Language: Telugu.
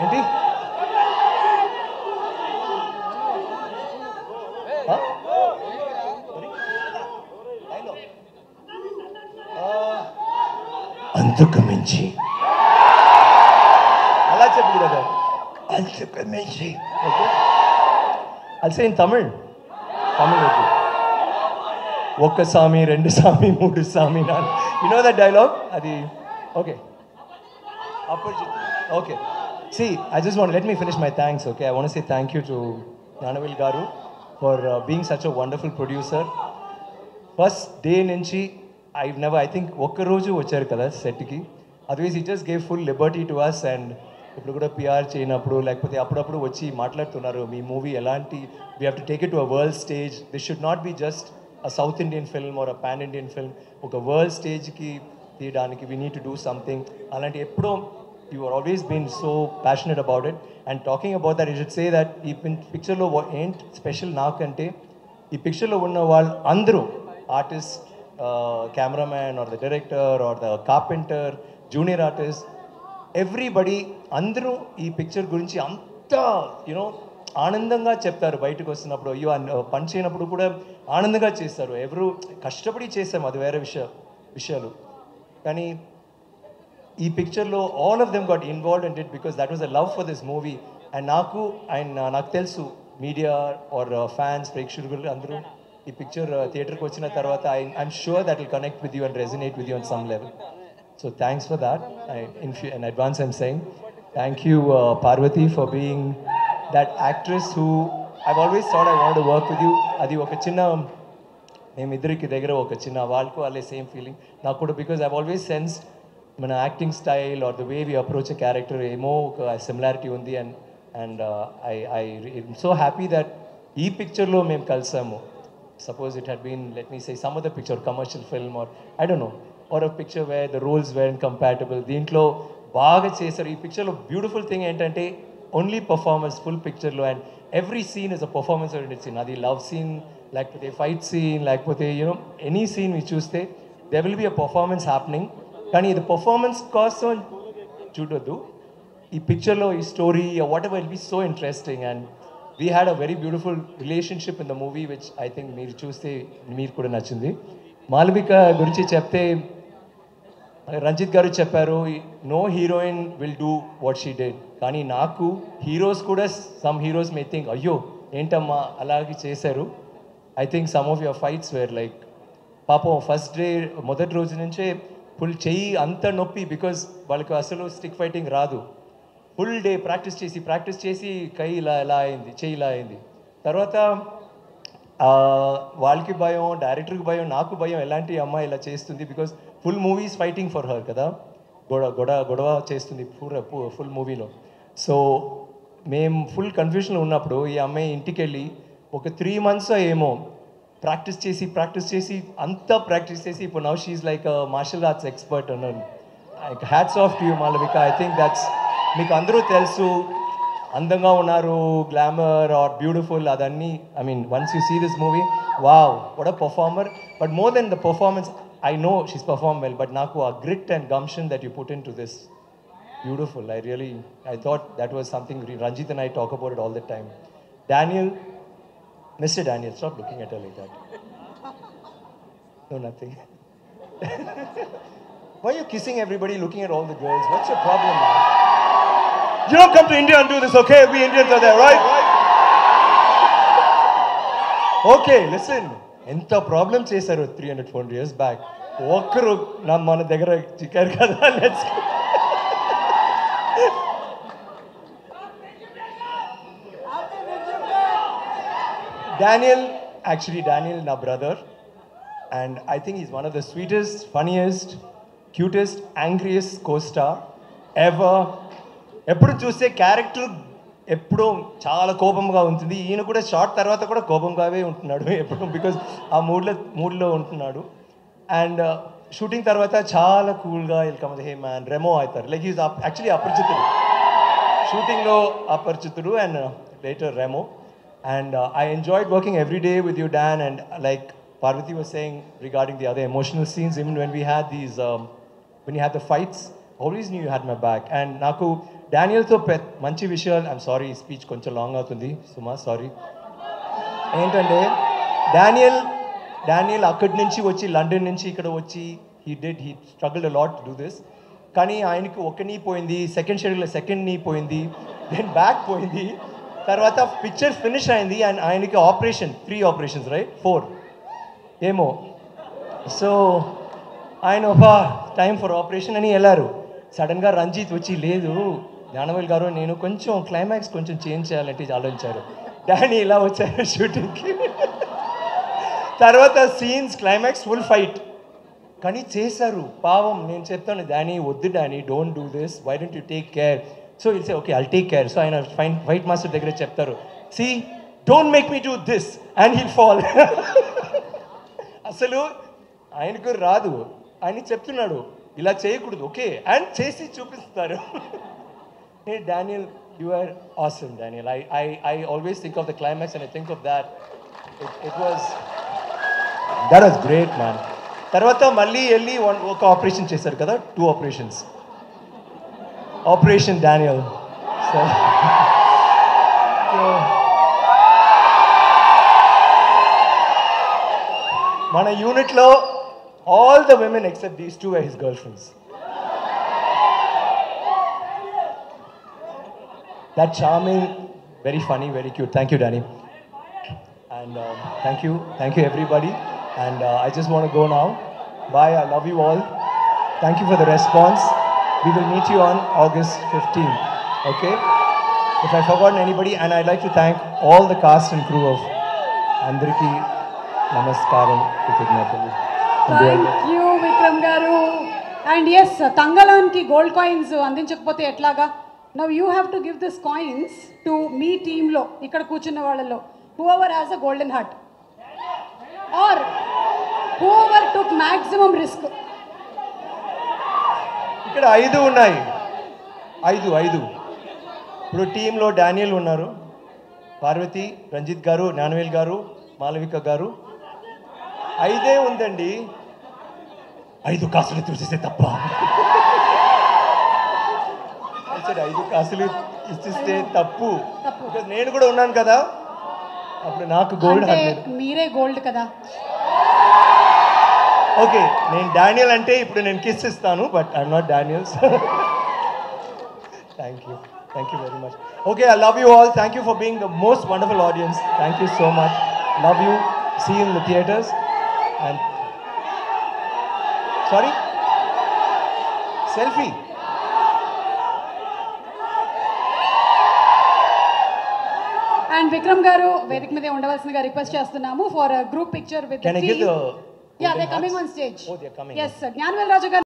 ఏంటి అంతకు మించి అలా చెప్పు కదా అంతకు మించి okay I'll say in Tamil okay. ఒక్క సామి రెండు సామి మూడు సామి నాలుగు you know that dialogue adi okay okay see I just want let me finish my thanks okay I want to say thank you to Nanavil garu for being such a wonderful producer first day nunchi I've never I think ఒక్క రోజు వచ్చారు కదా సెట్ కి otherwise he just gave full liberty to us and ఇప్పుడు కూడా పిఆర్ చేయనప్పుడు లేకపోతే అప్పుడప్పుడు వచ్చి మాట్లాడుతున్నారు మీ మూవీ ఎలాంటి we have to take it to a world stage this should not be just a south Indian film or a pan Indian film ఒక వరల్డ్ స్టేజ్కి తీయడానికి we need to do something అలాంటి ఎప్పుడో you are always been so passionate about it and talking about that you should say that ఈ పిక్చర్లో ఏంటి స్పెషల్ నాకంటే ఈ పిక్చర్లో ఉన్న వాళ్ళు అందరూ artist cameraman or the director or the carpenter junior artist everybody అందరూ ఈ పిక్చర్ గురించి అంత యూనో ఆనందంగా చెప్తారు బయటకు వస్తున్నప్పుడు అయ్యో పని చేయనప్పుడు కూడా ఆనందంగా చేస్తారు ఎవరు కష్టపడి చేసాం అది వేరే విషయాలు కానీ ఈ పిక్చర్లో all of them got involved in it because that was a love for this movie and నాకు తెలుసు మీడియా ఆర్ ఫ్యాన్స్ ప్రేక్షకులు అందరూ ఈ పిక్చర్ థియేటర్కి వచ్చిన తర్వాత I'm sure that will connect with you and resonate with you on some level So thanks for that. In advance I'm saying thank you Parvati for being that actress who I've always thought I wanted to work with you. Adi oka chinna memiddriki degara oka chinna valku alle same feeling naku kuda because I've always sensed mana acting style or the way we approach a character emo oka similarity undi and I'm so happy that ee picture lo mem kalsamu. Suppose it had been let me say some other picture commercial film or I don't know or a picture where the roles weren't compatible దీంట్లో బాగా చేశారు ఈ పిక్చర్లో బ్యూటిఫుల్ థింగ్ ఏంటంటే ఓన్లీ పర్ఫార్మెన్స్ ఫుల్ పిక్చర్లో and every scene is a performance oriented scene అది లవ్ సీన్ లేకపోతే ఫైట్ సీన్ లేకపోతే యూనో ఎనీ సీన్ మీరు చూస్తే they will be a performance happening కానీ ఇది పర్ఫార్మెన్స్ కోసం చూడొద్దు ఈ పిక్చర్లో ఈ story whatever will be so interesting and we had a very beautiful relationship in the movie which I think మీరు చూస్తే మీరు కూడా నచ్చింది మాలవిక గురించి చెప్తే రంజిత్ గారు చెప్పారు no heroine will do what she did కానీ నాకు హీరోస్ కూడా సమ్ హీరోస్ మే థింక్ అయ్యో ఏంటమ్మా అలాగే చేశారు I think some of your fights were like పాపం ఫస్ట్ డే మొదటి రోజు నుంచే ఫుల్ చెయ్యి అంత నొప్పి బికాజ్ వాళ్ళకి అసలు స్టిక్ ఫైటింగ్ రాదు ఫుల్ డే ప్రాక్టీస్ చేసి కై ఇలా అయింది చెయ్యి ఇలా అయింది తర్వాత వాళ్ళకి భయం డైరెక్టర్కి భయం నాకు భయం ఎలాంటి అమ్మాయి ఇలా చేస్తుంది because full movies fighting for her కదా గొడవ చేస్తుంది ఫుల్ మూవీలో సో మేము ఫుల్ కన్ఫ్యూషన్లో ఉన్నప్పుడు ఈ అమ్మాయి ఇంటికి వెళ్ళి ఒక 3 months ఏమో ప్రాక్టీస్ చేసి అంతా ప్రాక్టీస్ చేసి ఇప్పుడు now she's like martial arts expert అన్నాను hats off to you Malavika I think that's మీకు అందరూ తెలుసు అందంగా ఉన్నారు గ్లామర్ ఆర్ బ్యూటిఫుల్ అదన్నీ I mean once you see this movie wow what a performer but more than the performance I know she's performed well, but naku a grit and gumption that you put into this, beautiful. I thought that was something Ranjit and I talk about it all the time. Daniel, Mr. Daniel, stop looking at her like that. No, nothing. Why are you kissing everybody, looking at all the girls? What's your problem, man? You don't come to India and do this, okay? We Indians are there, right? Okay, listen. ఎంత ప్రాబ్లం చేశారు 300-400 years బ్యాక్ ఒక్కరు మన దగ్గర చిక్కారు కదా లెట్స్ Daniel నా brother and I think is one of the sweetest funniest cutest యాంగ్రియస్ట్ co-star ever ఎప్పుడు చూస్తే క్యారెక్టర్ ఎప్పుడూ చాలా కోపంగా ఉంటుంది ఈయన కూడా షార్ట్ తర్వాత కూడా కోపంగానే ఉంటున్నాడు ఎప్పుడు బికాజ్ ఆ మూడ్లో ఉంటున్నాడు అండ్ షూటింగ్ తర్వాత చాలా కూల్గా వెల్కమ్ హే మ్యాన్ రెమో అవుతారు లైక్ ఈజ్ యాక్చువల్లీ అపరిచితుడు షూటింగ్లో Aparichitudu and later Remo and I enjoyed working every day with you Dan and like Parvati was saying regarding the other emotional scenes even when we had these when you had the fights always knew you had my back and naku డానియల్తో మంచి విషయాలు. ఐఎమ్ సారీ, స్పీచ్ కొంచెం లాంగ్ అవుతుంది సుమా, సారీ. ఏంటంటే డానియల్ అక్కడి నుంచి వచ్చి లండన్ నుంచి ఇక్కడ వచ్చి he struggled a lot to do this. కానీ ఆయనకు ఒక నీ పోయింది, సెకండ్ షెడ్యూల్లో సెకండ్ నీ పోయింది, దెన్ బ్యాక్ పోయింది, తర్వాత పిక్చర్ ఫినిష్ అయింది అండ్ ఆయనకి ఆపరేషన్ 3 ఆపరేషన్స్ రైట్ 4 ఏమో. సో ఆయన ఒక టైం ఫర్ ఆపరేషన్ అని వెళ్ళారు. సడన్గా రంజిత్ వచ్చి లేదు జ్ఞానవేల్ గారు నేను కొంచెం క్లైమాక్స్ కొంచెం చేంజ్ చేయాలంటే ఆలోచించారు. డానీ ఇలా వచ్చారు షూటింగ్కి. తర్వాత సీన్స్ క్లైమాక్స్ ఫుల్ ఫైట్ కానీ చేశారు పావం. నేను చెప్తాను డానీ వద్దు Danny don't do this, why don't you take care. So he'll say okay I'll take care. So ఆయన ఫైట్ మాస్టర్ దగ్గర చెప్తారు see don't make me do this and he'll fall. అసలు ఆయనకు రాదు, ఆయన చెప్తున్నాడు ఇలా చేయకూడదు ఓకే అండ్ చేసి చూపిస్తారు. Hey Daniel you are awesome Daniel. I always think of the climax and I think of that it was great man. తర్వాత మళ్ళీ వెళ్ళి ఒక ఆపరేషన్ చేశారు కదా, 2 ఆపరేషన్స్. Operation Daniel. సో మన యూనిట్లో all the women except these 2 were his girlfriends. That charming, very funny, very cute. Thank you Danny. And thank you everybody. And I just want to go now. Bye, I love you all. Thank you for the response. We will meet you on August 15th. Okay? If I forgotten anybody, and I'd like to thank all the cast and crew of Andriki Namaskaram Krithignatalu. Thank you Vikram గారు. అండ్ ఎస్ తంగలాన్కి గోల్డ్ కాయిన్స్ అందించకపోతే ఎట్లాగా? Now you have to give this coins to మీ టీంలో ఇక్కడ కూర్చున్న వాళ్ళలో whoever has a golden heart or whoever took maximum risk. ఇక్కడ 5 ఉన్నాయి, 5 ఇప్పుడు టీంలో డానియల్ ఉన్నారు, పార్వతి, రంజిత్ గారు, జ్ఞానవేల్ గారు, మాలవిక గారు. 5 ఉందండి. 5 కాసులు చూసేస్తే తప్ప. 5 కాసులు ఇచ్చిస్తే తప్పు. నేను కూడా ఉన్నాను కదా అప్పుడు నాకు గోల్డ్. మీరే గోల్డ్ కదా. ఓకే నేను డానియల్ అంటే ఇప్పుడు నేను కిస్ ఇస్తాను but I'm not Daniel. Thank you very much. Okay I love you all. Thank you for being the most wonderful audience. Thank you so much. Love you. See you in the theatres. And sorry, selfie. And Vikram garu వేదిక మీద ఉండవలసిందిగా రిక్వెస్ట్ చేస్తున్నాము for a group picture with the team. Can I give the Yeah, they're coming on stage. Oh, they're coming. Yes, Gnanvel Raju garu.